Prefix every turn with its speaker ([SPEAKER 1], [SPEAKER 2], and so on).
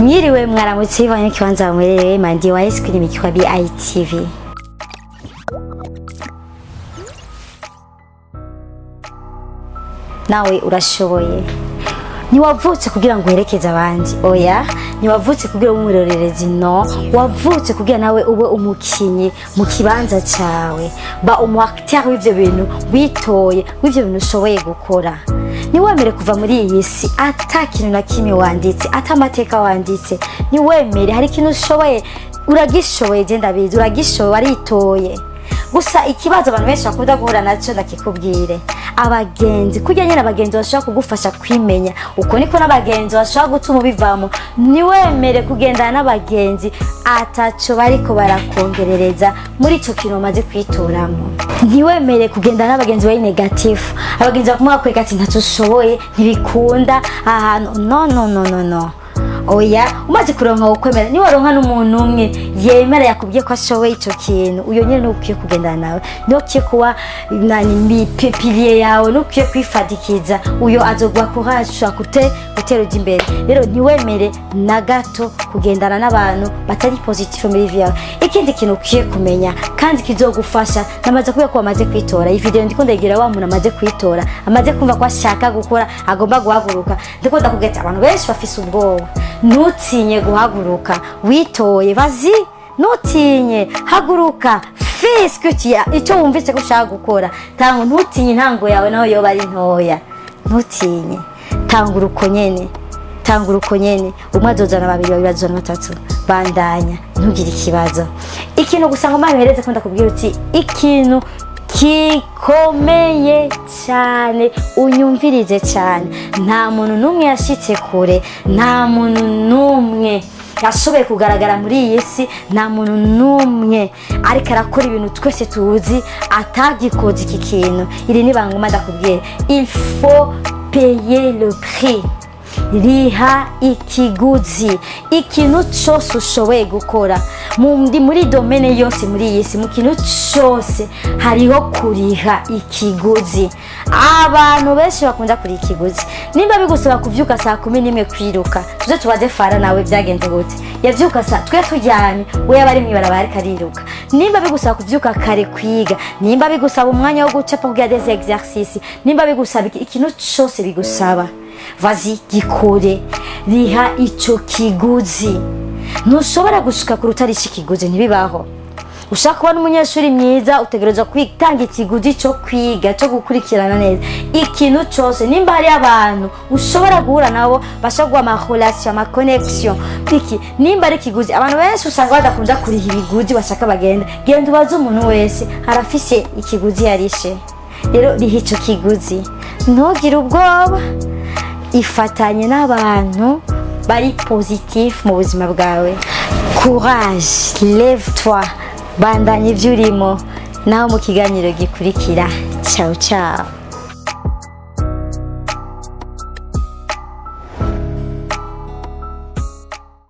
[SPEAKER 1] Mwiriwe mwaramutse bivanye kibanza mwerere mandi wa kuri mikwa BITV. Nawe urashoboye. Niwavutse kugira ngo uherekeze abandi. Oya, niwavutse kugira umurorerezi no. Wavutse kugira nawe ube umukinyi mu kibanza cyawe. Ba umuacteur w'ivyo bintu witoye, w'ivyo bintu ushoboye gukora. Niwemere kuva muri iyi si atakintu na kimwe wanditse, atamateka wanditse. Niwemere hari ikintu ushoboye, uragishoboye genda bizi, uragishoboye waritoye. Gusa ikibazo abantu benshi bakunda guhura nacyo ndakikubwire. Abagenzi kujya nyine abagenzi bashaka kugufasha kwimenya uko niko n'abagenzi bashaka gutuma bivamo. Niwemere kugendana n'abagenzi ataco bariko barakongerereza muri ico kintu maze kwitoramo. Niwemere kugendana n'abagenzi bari negative, abagenzi bakumwa kwega ati ntatushoboye ntibikunda ahantu no. Oya, umaze kuronka ukwemera ni waronka n'umuntu umwe yemera yakubwiye ko ashoboye ico kintu, uyo nyene n'ukiye kugendana nawe, n'ukiye kuba nani pilier yawe, n'ukiye kwifadikiza, uyo azogwa kuhasha guteruja imbere. Rero niwemere na gato kugendana n'abantu batari positive muri vie yawe. Ikindi kintu ukiye kumenya kandi kizogufasha namaze kuba ko amaze kwitora. Iyi video ndiko ndagira wa muntu amaze kwitora, amaze kumva ko ashaka gukora, agomba guhaguruka. Ndiko ndakugeta abantu benshi bafise ubwoba. Nutinye guhaguruka, witoye bazi, nutinye haguruka, fiske icyo wumvise ko ushaka gukora. Tango nutinye ntango yawe naho yo bari ntoya. Nutinye, tangura uko nyene, umwe azozana babiri, babiri bazozana batatu, bandanya, ntugire ikibazo. Ikintu gusa ngo mabihereze ko ndakubwira uti ikintu kikomeye cyane, unyumvirize cyane. Nta muntu numwe yashitse kure, nta muntu numwe yashoboye kugaragara muri iyi si, nta muntu numwe ariko arakora ibintu twese tuzi atagikoze iki kintu. Iri ni banguma ndakubwira, il faut payer le prix. Riha ikiguzi. Ikintu cyose ushoboye gukora muri domene yose muri iyi si, mu kintu cyose hariho kuriha ikiguzi. Abantu benshi bakunda kuri ikiguzi. Nimba bigusaba kuvyuka saa 11 kwiruka, tuze tubaze Fara nawe byagenze gute? Yavyuka saa twe tujyanye, we yabari mwibarabara ariko ariruka. Nimba bigusaba kuvyuka kare kwiga, nimba bigusaba umwanya wo gucapa kugira des exercices, nimba bigusaba ikintu cyose bigusaba, vazi gikore, riha ico kiguzi. Ntushobora gushika ku rutari ikiguzi, ntibibaho. Ushaka kuba n'umunyeshuri mwiza utegerezwa kwitanga ikiguzi cyo kwiga, cyo gukurikirana neza ikintu cyose. Nimba hari abantu ushobora guhura nabo bashaka ama relation, ama connection, nimba ari ikiguzi. Abantu benshi usanga badakunda kuriha ibiguzi, bashaka bagenda ubaze umuntu wese arafise ikiguzi yarishe. Rero riha ico kiguzi, ntugire ubwoba, ifatanye n'abantu bari positif mu buzima bwawe. Courage, lève-toi, bandanye ivyurimo naho mu kiganiro gikurikira. Ciao ciao.